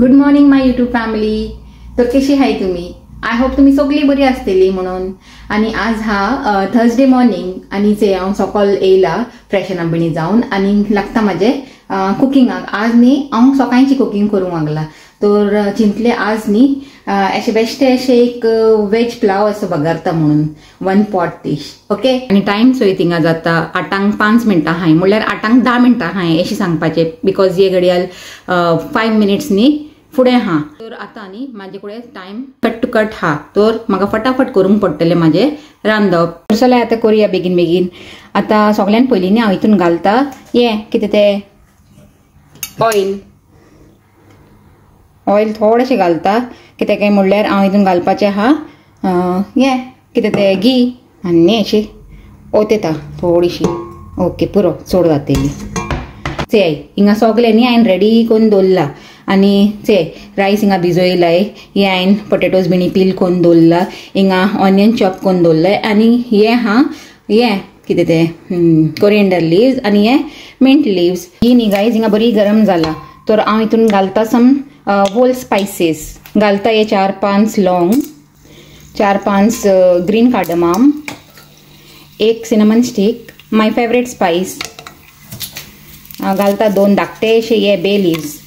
Good morning माय YouTube family. तर कशी आहे तुम्ही? आय होप तुम्ही सगळी बरी असतली म्हणून. आणि आज हा थर्सडे मॉर्निंग आणि ते हांव सकाळ येयला फ्रेशन अप जाऊन आणि लागता माझे कुकिंगाक. आज न्ही हांव सकाळची कुकिंग करूंक लागला. तर चिंतले आज न्ही अशे बेश्टे अशे एक वेज पुलाव असो बगारता म्हणून 1 पॉट डिश. ओके. आणि टाइम सोय थिंगा जाता 8 5 मिनटां हाय म्हणल्यार 8 10 मिनटां हाय अशी सांगपाचे बिकॉज हे घडयाळ 5 मिनिट्स न्ही फुडें हा. तर आता न्ही माझे कडेन टाइम कट टू कट हा. तर म्हाका फटाफट करूंक पडटले माझे रांदप. तर चला आता करूया बेगीन बेगीन. आता सगळ्यान पयलीं न्ही हांव हितून घालता हे कितें ते ऑयल थोडेशें घालता. कितें काय म्हणल्यार हांव हितून घालपाचें हा हे कितें ते घी आनी अशी ओतयता थोडीशी. ओके पुरो चड जातली. चय हिंगा सगळे न्ही हांवें रेडी करून दवरला. आनी चय रायस हिंगा भिजयलाय. हे हांवें पोटेटोज बिणी पील करून दवरला. हिंगा ऑनियन चॉप करून दवरलाय. आनी हे हा हे कितें ते कोरिएंडर लिव्स आनी हे मिंट लिव्स. ही न्ही गायज हिंगा बरी गरम जाला. तर हांव हितून घालता सम होल स्पायसेस घालता. हे 4-5 लॉंग, 4-5 green cardamom, 1 cinnamon stick, my favourite spice घालता. 2 धाकटे अशे हे बे लिव्स.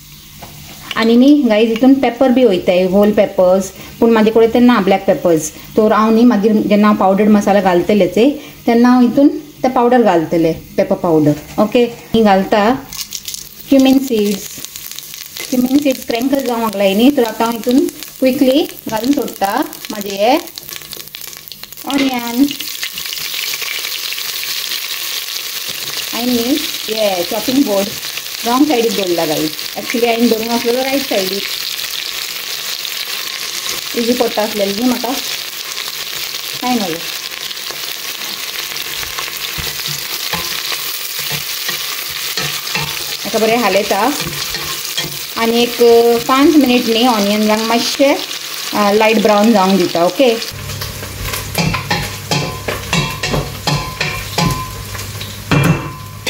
आनी न्ही गायज हितून पेपर बी वयताय होल पेपर्स. पूण म्हाजे कडेन ते ना ब्लॅक पेपर्स. तर हांव न्ही मागीर जेन्ना हांव पावडर्ड मसाला घालतलेच तेन्ना हांव हितून ते पावडर घालतले पेपर पावडर. ओके. ही घालता क्युमीन सीड्स. क्युमीन सीड्स क्रँकल जावंक लागलाय न्ही. तर आतां हांव हितून क्विकली घालून सोडटा म्हाजे हे ऑनियन आनी हे चॉपिंग बोर्ड रॉंग सायडीक दवरला गायज. एक्चुली हांवें दवरूंक आसलेलो रायट सायडीक. इजी पडटा आसलेली न्ही म्हाका. कांय नासलें. ताका बरें हालयता आनी एक 5 मिनिट न्ही ऑनियन मातशे लायट ब्रावन जावंक दिता. ओके.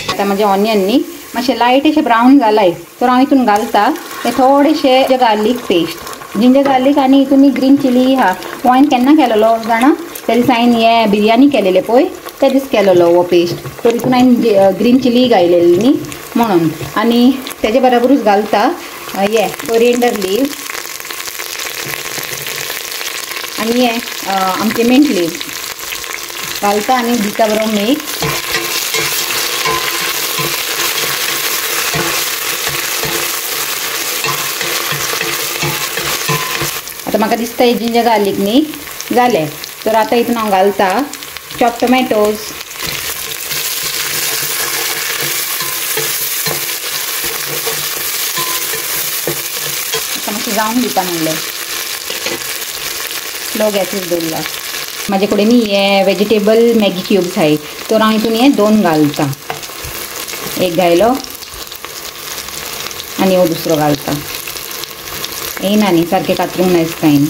आता म्हाजे ऑनियन न्ही मातशे लायट अशें ब्रावन जालाय. तर हांव हितून घालता हे थोडेशे गार्लीक पेस्ट, जिंजर गार्लीक. आनी हितून ग्रीन चिली हा. हो हांवें केन्ना केलेलो जाणा त्या दिसा हांवें हे बिरयानी केलेले पळय त्या दीस केलेलो हो पेस्ट. तर हितून हांवें ग्रीन चिली घायलेली न्ही म्हणून. आनी तेजे बरोबरूच घालता हे कोरिएंडर लिव्स आनी हे आमचे मिंट लिव्स घालता आनी दिता बरो मिक्स. आता म्हाका दिसता हे जिंजर गार्लीक न्ही जाले. तर आतां हितून हांव घालता चॉप टोमॅटोज, मातशें जावंक दिता म्हणलें. स्लो गॅसीस दवरला. म्हाजे कडेन न्ही हे वेजिटेबल मॅगी क्यूब्स आहाय. तर हांव हितून हे 2 घालता. एक घायलो आनी हो दुसरो घालता. येना न्ही सारकें कातरूंक ना दिसता हांवें.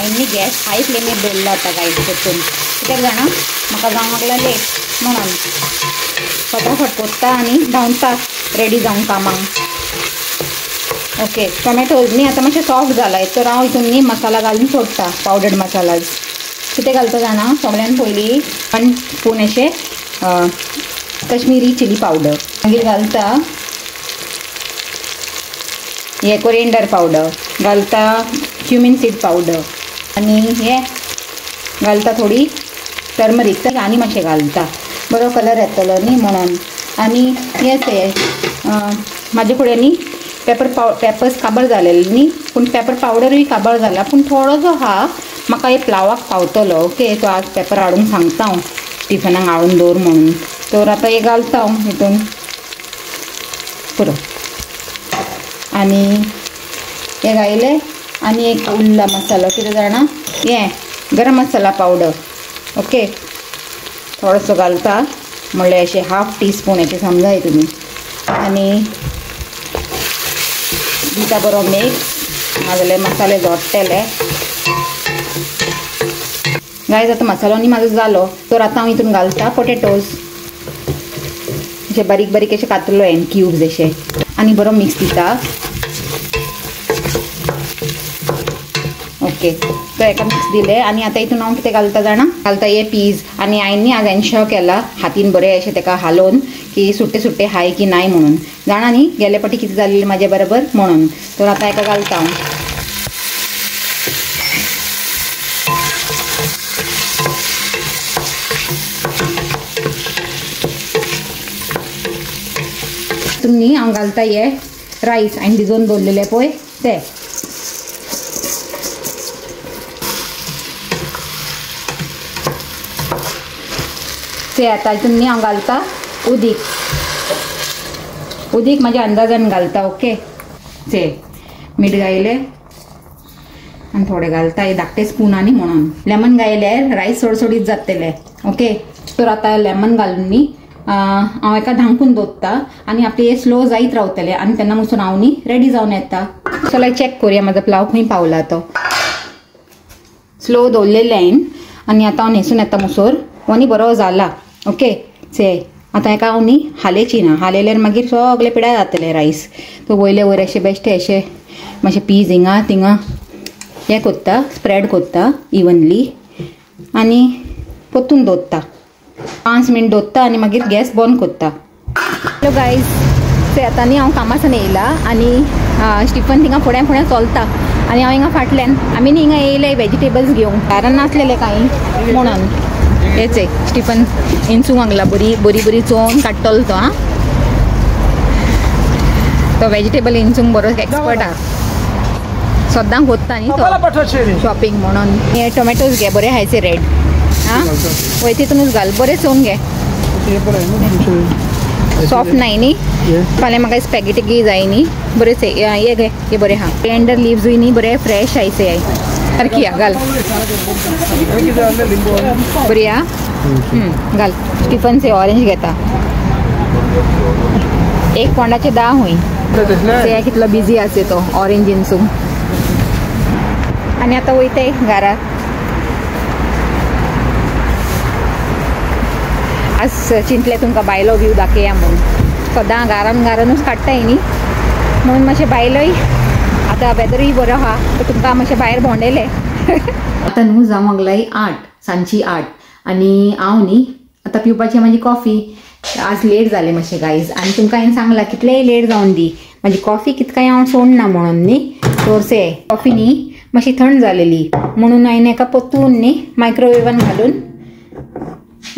न्ही गॅस हाय फ्लेमीर दवरला आतां गायज तेतून. कित्याक जाणा म्हाका जावंक लागला लेट म्हणून फटाफट कोत्ता आनी धांवता रेडी जावंक कामांक. ओके. टोमॅटोज न्ही आतां मातशें सॉफ्ट जालाय. तर हांव हितून न्ही मसाला घालून सोडटा पावडर्ड मसाला. कितें घालता जाणा सगळ्यान पयलीं 1 स्पून अशें कश्मीरी चिली पावडर. मागीर घालता हे कोरिएंडर पावडर, घालता क्युमीन सीड पावडर आनी हे घालता थोडी टर्मरीक. तर आनी मातशें घालता बरो कलर येतलो न्ही म्हणून. आनी हेच हे म्हाजे कडेन न्ही पेपर्स काबार जालेले न्ही. पूण पेपर पावडरूय काबार जाला. पूण थोडो जो हा म्हाका हे प्लावाक पावतलो. ओके. तो आज पेपर हाडूंक सांगता हांव टिफनाक हाडून दवर म्हणून. तर आतां हे घालता हांव हितून पुरो. आनी हे घायले आनी एक उरला मसालो कितें जाणा हे गरम मसाला पावडर. ओके. थोडोसो घालता म्हणल्यार अशें 1/2 टीस्पून अशें समजाय तुमी. आनी दिता बरो मिक्स. नाजाल्यार मसाले जोडटले. गायज आता मसालो न्ही म्हाजो जालो तर आता हांव हितून घालता पोटेटोज अशे बारीक बारीक अशे कातरलो हांवें क्यूब्स अशे आनी बरो मिक्स दिता ओके तो एका मिक्स दिले आनी आतां हितून हांव कितें घालता जाणा घालता हे पीज आनी हांवें न्ही आज एन्श्योर केला हातीन बरें अशें तेका हालोवन की सुट्टे सुट्टे हाय की नाय म्हणून जाणा न्ही गेले फावटी कितें जाल्लें म्हाजे बरोबर म्हणून तर आतां हेका घालता हांव न्ही हांव घालता हे रायस हांवें भिजोवन दवरलेले पळय ते आता हितून न्ही हांव घालता उदीक म्हाज्या अंदाजान घालता ओके ते मीठ घायले आनी थोडे घालता हे धाकटे स्पुनांनी म्हणून लेमन घायल्यार रायस सडसडीत जातले ओके तर आतां लेमन घालून न्ही हांव एका धांकून दवरता आनी आपले हे स्लो जायत रावतले आनी तेन्ना मुसून हांव न्ही रेडी जावन येता चला चॅक करुया म्हाजो प्लाव खंय पावला तो स्लो दवरलेले हांवें आनी आतां हांव न्हेसून येता मुसोर हो न्ही बरो जाला ओके से आतां हेका हांव न्ही हालेची ना हालयल्यार मागीर सगळे पिड्यार जातले रायस तो वयले वयर अशे बेश्टे अशे मातशे पीस हिंगा थिंगा हे कोत्ता स्प्रेड कोत्ता इवनली आनी पोत्तून दवरता 5 मिनट दवरता आनी मागीर गॅस बंद कोत्ता हॅलो गायज ते आतां न्ही हांव कामासान येयला आनी स्टिफन थिंगा फुडें फुडें चलता आनी हांव हिंगा फाटल्यान आमी न्ही हिंगा येयले वेजिटेबल्स घेवंक घरान नासलेले कांय म्हणून हेच आहे स्टिफन इंचू मागला बरी बरी बरी चोवन काडटलो तो तो वेजिटेबल इंचूंक बरो एक्सपर्ट आहा सद्दां कोत्ता न्ही तो शॉपिंग म्हणून हे टोमॅटोज घे बरे हायचे रेड वय तितूनच घाल बरे चोवन घे सॉफ्ट नाही न्ही फाल्यां म्हाका स्पॅगेटी जाय न्ही बरेच हे घे हे बरे हा टेंडर लिव्हजूय न्ही बरे फ्रेश आयचे आहे सारकी हा घाल बरी हा घाल स्टिफनचे ऑरेंज घेता एक पोंडाचे 10 हुई ते कितलो बिजी आसे तो ऑरेंज इंसूंक आनी आतां वयताय घरा आज चिंतले तुमकां भायलो व्यू दाखया म्हणून सदां घरानूच काडटाय न्ही म्हणून मातशें भायलोय आतां वेदरूय बरो आहा तर तुमकां मातशें भायर भोंवडेले आतां न्हू जावंक लागलाय 8 सांजची 8 आनी हांव न्ही आतां पिवपाची म्हाजी कॉफी आज लेट जालें मातशें गायज आनी तुमकां हांवें सांगलां कितलेय लेट जावन दी म्हाजी कॉफी कितकाय हांव सोडना म्हणून न्ही तोरसे कॉफी न्ही मातशी थंड जालेली म्हणून हांवें हेका पोत्तून न्ही मायक्रोवेवान घालून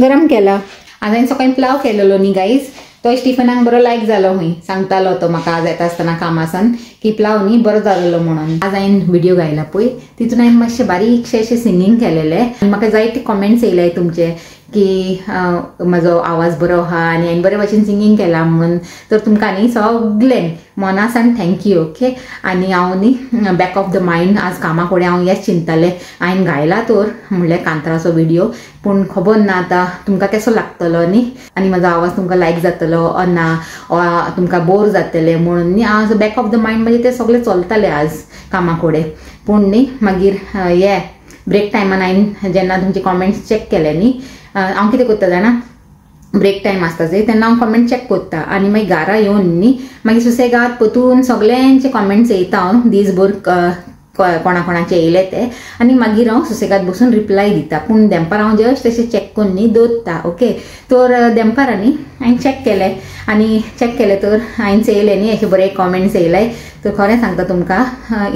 गरम केला आज हांवें सकाळीं प्लाव केलेलो न्ही गायज तो स्टिफनाक बरो लायक जालो हूंय सांगतालो तो म्हाका आज येता आसतना कामासान की प्लाव न्ही बरो जालेलो म्हणून आज हांवें व्हिडिओ घायला पळय तितून हांवें मातशें बारीकशें अशें सिंगींग केलेलें आनी म्हाका जायते कमेंट्स येयले तुमचे की म्हजो आवाज बरो आहा आनी हांवें बरे भशेन सिंगींग केलां म्हणून तर तुमकां न्ही सगळें मनासान थँक्यू ओके आनी हांव न्ही बॅक ऑफ द मायंड आज कामा फुडें हांव हेंच चिंततालें हांवें घायला तर म्हणल्यार कांतराचो व्हिडिओ पूण खबर ना आतां तुमकां कसो लागतलो न्ही आनी म्हजो आवाज तुमकां लायक जातलो ओ ना तुमकां बोर जातलें म्हणून न्ही आज बॅक ऑफ द मायंड म्हणजे तें सगळें चलतालें आज कामा फुडें पूण न्ही मागीर हे ब्रेक टायमान हांवें जेन्ना तुमचे कमेंट्स चॅक केले न्ही हांव कितें करता जाणा ब्रेक टायम आसता जे तेन्ना हांव कमेंट चॅक करता आनी मागीर घरा येवन न्ही मागीर सुसेगाद परतून सगळ्यांचे कमेंट्स येता हांव दिसभर कोणाचे येयले ते आनी मागीर हांव सुसेगाद बसून रिप्लाय दिता पूण दनपार हांव जस्ट तशें चॅक करून न्ही दवरता ओके तर दनपारांनी हांवें चॅक केलें आनी चॅक केलें तर हांवें येयले न्ही अशे बरे कमेंट्स येयले तर खरें सांगता तुमकां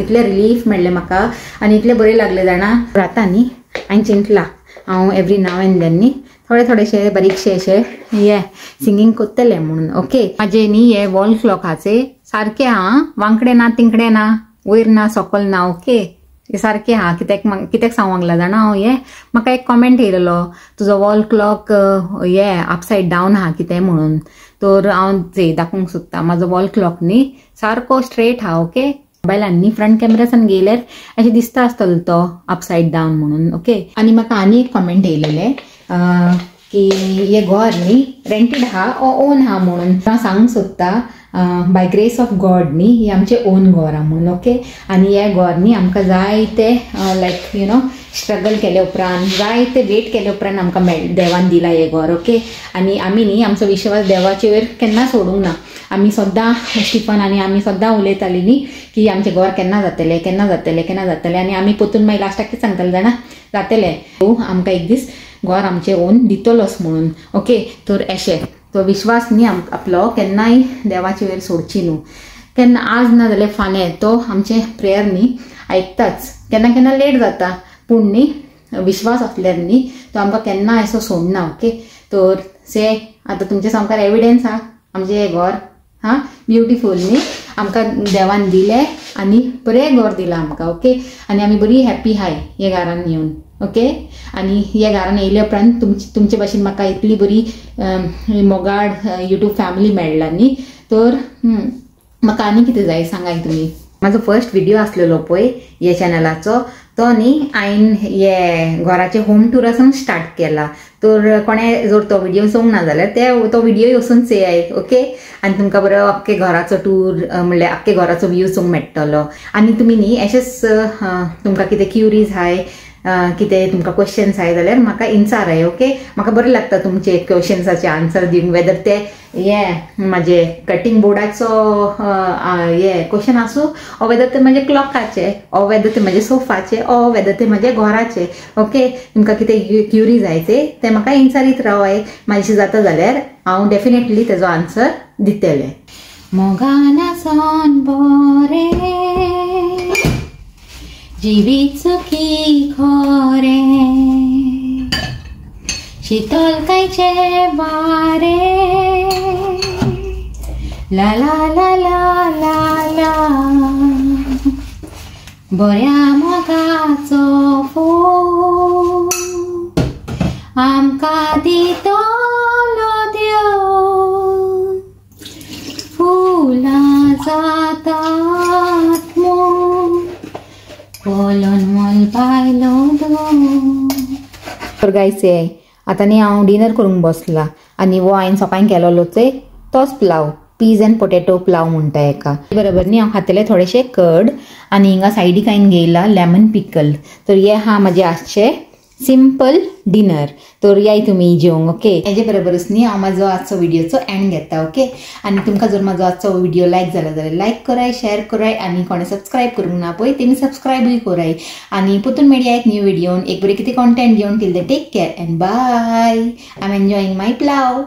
इतलें रिलीफ मेळ्ळें म्हाका आनी इतलें बरें लागलें जाणा आतां न्ही हांवें चिंतलां हांव एवरी नाव एंड देन न्ही थोडेशे बारीकशे अशे हे सिंगींग करतलें म्हणून ओके म्हाजे न्ही हे वॉल क्लॉकाचे सारके हा वांकडे ना तिंकडे ना वयर ना सकल ना ओके हे सारके हा कित्याक सांगला जाणा हांव हे म्हाका एक कमेंट येयलेलो तुजो वॉल क्लॉक हे अपसायड डावन हा कितें म्हणून तर हांव ते दाखोवंक सोदता म्हाजो वॉल क्लॉक न्ही सारको स्ट्रेट हा ओके मोबायलान न्ही फ्रंट कॅमेरासान गेल्यार अशें दिसता आसतलो तो अपसायड डावन म्हणून ओके आनी म्हाका आनी एक कमेंट येयलेले की हे घर न्ही रेंटेड आहा ओ ओन आहा म्हणून हांव सांगूंक सोदता बाय ग्रेस ऑफ गॉड न्ही ही आमचें ओन घर आहा म्हणून ओके. आनी हे घर न्ही आमकां जायते लायक यू नो स्ट्रगल केले उपरांत जायते वेट केले उपरांत आमकां देवान दिला हे घर ओके. आनी आमी न्ही आमचो विश्वास देवाचे वयर केन्ना सोडूंक ना. आमी सद्दां स्टिफन आनी आमी सद्दां उलयतालीं न्ही की आमचें घर केन्ना जातलें केन्ना जातलें केन्ना जातलें आनी आमी पोतून मागीर लास्टाक कितें सांगतालें जाणा जातलें आमकां एक दीस घर आमचें ओन दितलोच म्हणून ओके. तर अशें तो विश्वास न्ही आपलो केन्नाय देवाचे वयर सोडची न्हू. केन्ना आज ना जाल्यार फाल्यां तो आमचें प्रेयर न्ही आयकताच. केन्ना केन्ना लेट जाता पूण न्ही विश्वास आसल्यार न्ही तो आमकां केन्ना असो सोडना ओके. तर से आतां तुमच्या सामकार एविडेंस आहा आमचें हें घर हां ब्युटिफूल न्ही आमकां देवान दिलें आनी बरें घर दिलां आमकां ओके. आनी आमी बरी हॅप्पी हाय हे घरान येवन ओके. आनी ह्या घरान येयल्या उपरांत तुमचे भाशेन म्हाका इतली बरी मोगाड यूट्यूब फॅमिली मेळ्ळा न्ही. तर म्हाका आनी कितें जाय सांगाय तुमी. म्हाजो फर्स्ट व्हिडिओ आसलेलो पळय ह्या चॅनलाचो तो न्ही हांवें हे घराचे होम टूर वचून स्टार्ट केला. तर कोणे जर तो व्हिडिओ चोवंक ना जाल्यार तो व्हिडिओ वचून चोयाय ओके. आनी तुमकां बरो अख्खे घराचो टूर म्हणल्यार अख्खे घराचो व्यू चोवंक मेळटलो. आनी तुमी न्ही अशेंच तुमकां कितें क्युरीज हाय कितें तुमकां क्वेश्चन्स आहाय जाल्यार म्हाका इन्साराय ओके. म्हाका बरें लागता तुमचे क्वेश्चन्साचे आन्सर दिवंक वेदर ते हे म्हाजे कटींग बोर्डाचो हे क्वेश्चन आसूं ओ वेदर ते म्हाजे क्लॉकाचे ओ वेदर ते म्हाजे सोफाचे ओ वेदर ते म्हाजे घराचे ओके. तुमकां कितें क्युरी जाय ते म्हाका इन्सारीत रावाय. म्हाजेशें जाता जाल्यार हांव डेफिनेटली तेजो आन्सर दितलें. मोगाना सोन बरें जिवीत सुखी खोरे शीतलकायचे वारे ला ला ला ला ला ला बऱ्या मोगाचो फूल आमकां दितलो देव फुलां जातात मोल कोलोन मोल पायलो दो. तर गायचे आतां न्ही हांव डिनर करूंक बसला आनी वो हांवें सकाळीं केलोलो तोच पुलाव पीज एंड पोटेटो पुलाव म्हणटा हेका. बरोबर न्ही हांव खातलें थोडेशें कर्ड आनी हिंगा सायडीक हांवें घेयला लेमन पिकल. तर हे हा म्हाजें आजचें सिंपल डिनर. तर याय तुमी जेवंक ओके. हेजे बरोबरच न्ही हांव म्हाजो आजचो व्हिडिओचो एंड घेता ओके. आनी तुमकां जर म्हाजो आजचो व्हिडिओ लायक जाला जाल्यार लायक कराय शेअर कराय आनी कोणे सबस्क्रायब करूंक ना पळय तेमी सबस्क्रायबूय कराय. आनी पोतून मेळया एक न्यू व्हिडिओन एक बरें कितें कॉन्टेंट घेवन till the take care and bye. I am enjoying my pulao.